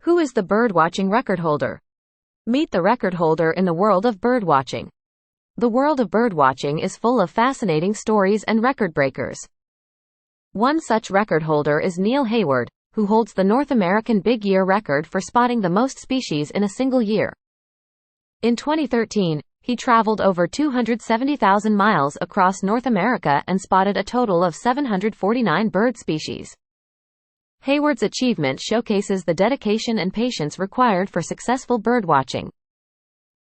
Who is the birdwatching record holder? Meet the record holder in the world of birdwatching. The world of birdwatching is full of fascinating stories and record breakers. One such record holder is Neil Hayward, who holds the North American Big Year record for spotting the most species in a single year. In 2013, he traveled over 270,000 miles across North America and spotted a total of 749 bird species. Hayward's achievement showcases the dedication and patience required for successful birdwatching.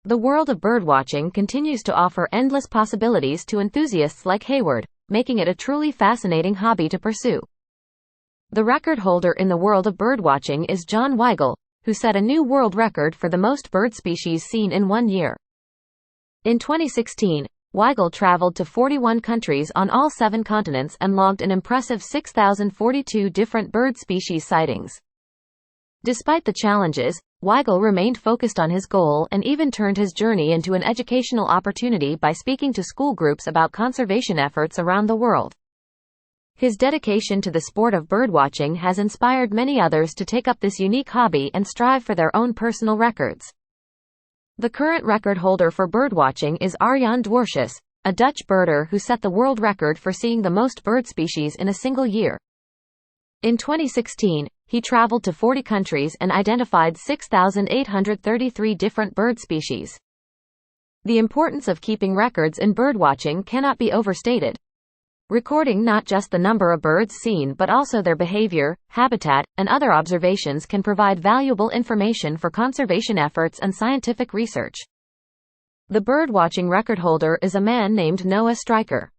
The world of birdwatching continues to offer endless possibilities to enthusiasts like Hayward, making it a truly fascinating hobby to pursue. The record holder in the world of birdwatching is John Weigel, who set a new world record for the most bird species seen in one year. In 2016, Weigel traveled to 41 countries on all 7 continents and logged an impressive 6,042 different bird species sightings. Despite the challenges, Weigel remained focused on his goal and even turned his journey into an educational opportunity by speaking to school groups about conservation efforts around the world. His dedication to the sport of birdwatching has inspired many others to take up this unique hobby and strive for their own personal records. The current record holder for birdwatching is Arjan Dwarshuis, a Dutch birder who set the world record for seeing the most bird species in a single year. In 2016, he traveled to 40 countries and identified 6,833 different bird species. The importance of keeping records in birdwatching cannot be overstated. Recording not just the number of birds seen but also their behavior, habitat, and other observations can provide valuable information for conservation efforts and scientific research. The birdwatching record holder is a man named Noah Stryker.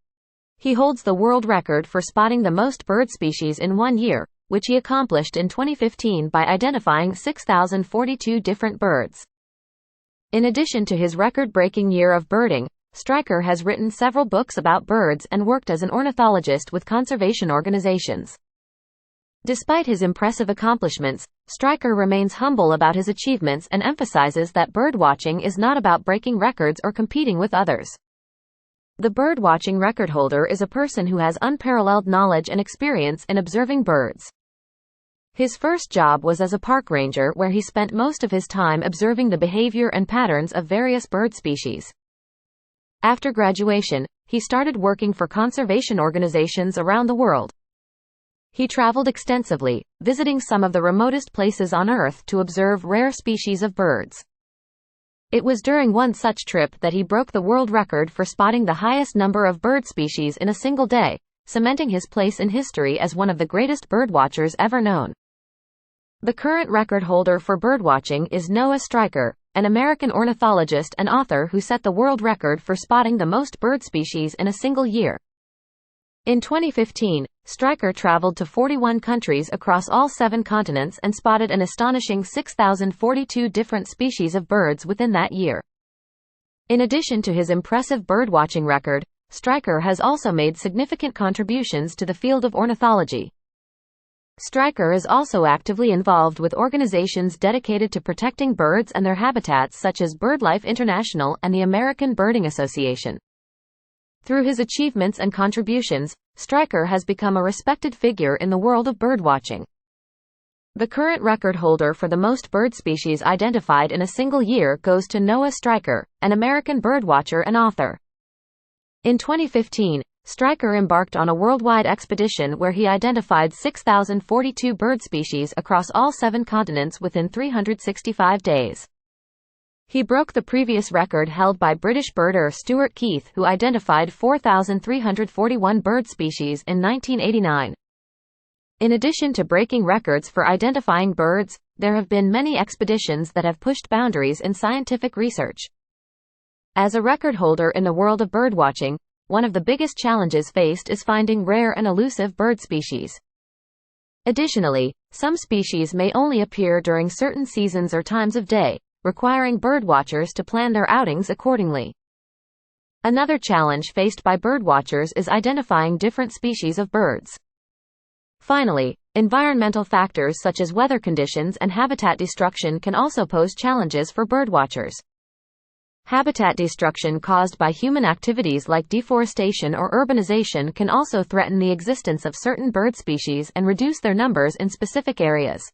He holds the world record for spotting the most bird species in one year, which he accomplished in 2015 by identifying 6,042 different birds. In addition to his record-breaking year of birding, Stryker has written several books about birds and worked as an ornithologist with conservation organizations. Despite his impressive accomplishments, Stryker remains humble about his achievements and emphasizes that birdwatching is not about breaking records or competing with others. The birdwatching record holder is a person who has unparalleled knowledge and experience in observing birds. His first job was as a park ranger, where he spent most of his time observing the behavior and patterns of various bird species. After graduation, he started working for conservation organizations around the world. He traveled extensively, visiting some of the remotest places on Earth to observe rare species of birds. It was during one such trip that he broke the world record for spotting the highest number of bird species in a single day, cementing his place in history as one of the greatest birdwatchers ever known. The current record holder for birdwatching is Noah Stryker, an American ornithologist and author who set the world record for spotting the most bird species in a single year. In 2015, Stryker traveled to 41 countries across all 7 continents and spotted an astonishing 6,042 different species of birds within that year. In addition to his impressive birdwatching record, Stryker has also made significant contributions to the field of ornithology. Stryker is also actively involved with organizations dedicated to protecting birds and their habitats such as BirdLife International and the American Birding Association. Through his achievements and contributions, Stryker has become a respected figure in the world of birdwatching. The current record holder for the most bird species identified in a single year goes to Noah Stryker, an American birdwatcher and author. In 2015, Stryker embarked on a worldwide expedition where he identified 6,042 bird species across all 7 continents within 365 days. He broke the previous record held by British birder Stuart Keith, who identified 4,341 bird species in 1989. In addition to breaking records for identifying birds, there have been many expeditions that have pushed boundaries in scientific research. As a record holder in the world of birdwatching, one of the biggest challenges faced is finding rare and elusive bird species. Additionally, some species may only appear during certain seasons or times of day, requiring birdwatchers to plan their outings accordingly. Another challenge faced by birdwatchers is identifying different species of birds. Finally, environmental factors such as weather conditions and habitat destruction can also pose challenges for birdwatchers. Habitat destruction caused by human activities like deforestation or urbanization can also threaten the existence of certain bird species and reduce their numbers in specific areas.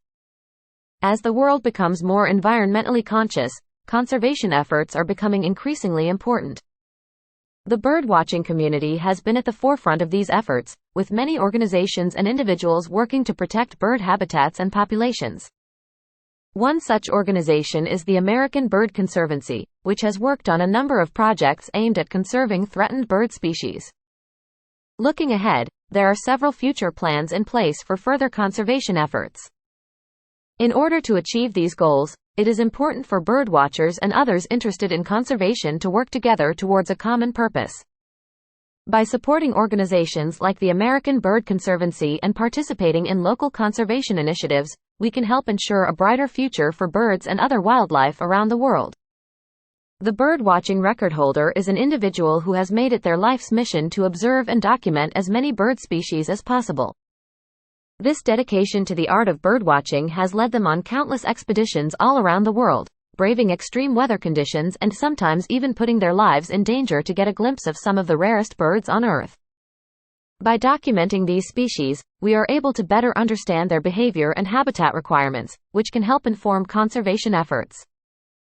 As the world becomes more environmentally conscious, conservation efforts are becoming increasingly important. The birdwatching community has been at the forefront of these efforts, with many organizations and individuals working to protect bird habitats and populations. One such organization is the American Bird Conservancy, which has worked on a number of projects aimed at conserving threatened bird species. Looking ahead, there are several future plans in place for further conservation efforts. In order to achieve these goals, it is important for birdwatchers and others interested in conservation to work together towards a common purpose. By supporting organizations like the American Bird Conservancy and participating in local conservation initiatives, we can help ensure a brighter future for birds and other wildlife around the world. The birdwatching record holder is an individual who has made it their life's mission to observe and document as many bird species as possible. This dedication to the art of birdwatching has led them on countless expeditions all around the world, braving extreme weather conditions and sometimes even putting their lives in danger to get a glimpse of some of the rarest birds on Earth. By documenting these species, we are able to better understand their behavior and habitat requirements, which can help inform conservation efforts.